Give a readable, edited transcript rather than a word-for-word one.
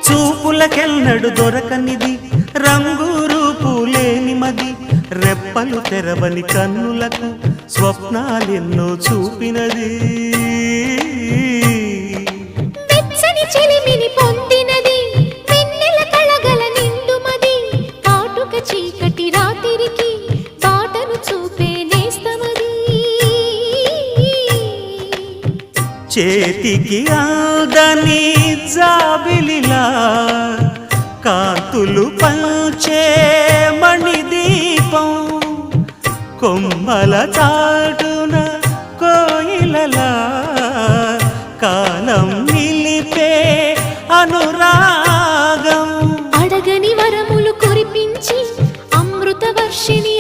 చూపులకెన్నడు దొరకనిది రంగు రూపు లేని మది రెప్పలు తెరవని కన్నులకు స్వప్నాలెన్నో చూపినది వెచ్చని చెలిమిని పొందినది వెన్నెల కళగల నిండుమది కాటుక చీకటి రాత్రికి బాటను చూపే నేస్తమది చేతికి ఆదని జాబిలిలా కాంతులు పంచే మణిదీపం కొమ్మల చాటున కోయిలలా కాలం నిలిపే అనురాగం అడగని వరములు కురిపించి అమృత వర్షిణి